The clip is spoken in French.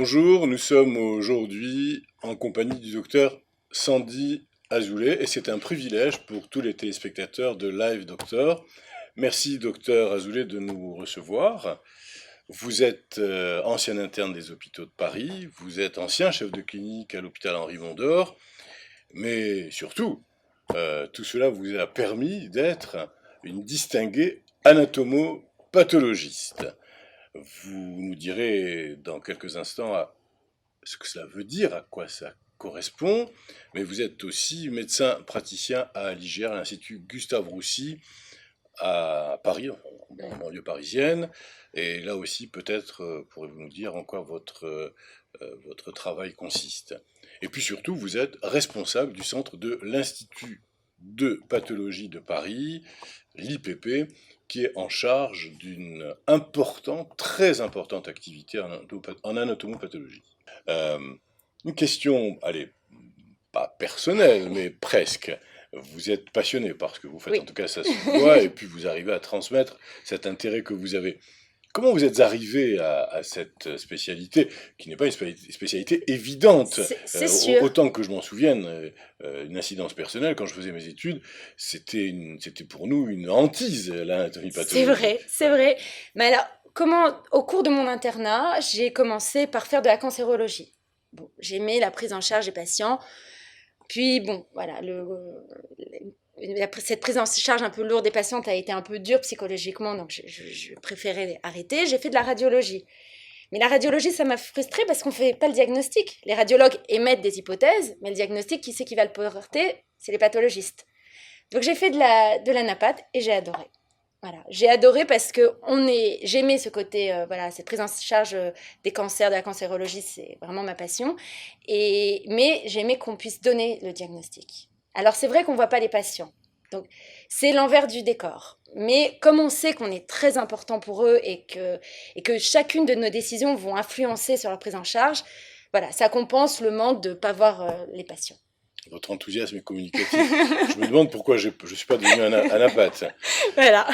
Bonjour, nous sommes aujourd'hui en compagnie du docteur Sandy Azoulay et c'est un privilège pour tous les téléspectateurs de Live Doctor. Merci docteur Azoulay de nous recevoir. Vous êtes ancien interne des hôpitaux de Paris, vous êtes ancien chef de clinique à l'hôpital Henri Mondor, mais surtout, tout cela vous a permis d'être une distinguée anatomopathologiste. Vous nous direz dans quelques instants ce que cela veut dire, à quoi ça correspond, mais vous êtes aussi médecin praticien à l'IGR, à l'Institut Gustave Roussy, à Paris, en banlieue parisienne, et là aussi peut-être pourrez-vous nous dire en quoi votre travail consiste. Et puis surtout, vous êtes responsable du centre de l'Institut de pathologie de Paris, l'IPP, qui est en charge d'une importante, très importante activité en anatomopathologie. Une question, allez, pas personnelle, mais presque. Vous êtes passionné par ce que vous faites, Oui. en tout cas ça se voit, et puis vous arrivez à transmettre cet intérêt que vous avez. Comment vous êtes arrivé à cette spécialité, qui n'est pas une spécialité évidente C'est sûr. autant que je m'en souvienne, une incidence personnelle, quand je faisais mes études, c'était pour nous une hantise, l'anatomie pathologique. C'est vrai. Mais alors, au cours de mon internat, j'ai commencé par faire de la cancérologie. Bon, j'aimais la prise en charge des patients. Puis, bon, voilà, cette prise en charge un peu lourde des patientes a été un peu dure psychologiquement, donc je préférais arrêter. J'ai fait de la radiologie. Mais la radiologie, ça m'a frustrée parce qu'on ne fait pas le diagnostic. Les radiologues émettent des hypothèses, mais le diagnostic, qui c'est qui va le porter? C'est les pathologistes. Donc j'ai fait de la napate et j'ai adoré. Voilà, j'ai adoré parce que j'aimais ce côté, voilà, cette prise en charge des cancers, de la cancérologie, c'est vraiment ma passion. Mais j'aimais qu'on puisse donner le diagnostic. Alors c'est vrai qu'on ne voit pas les patients. Donc c'est l'envers du décor. Mais comme on sait qu'on est très important pour eux et que chacune de nos décisions vont influencer sur leur prise en charge, voilà, ça compense le manque de ne pas voir les patients. Votre enthousiasme est communicatif. Je me demande pourquoi je ne suis pas devenu anapathe. Voilà.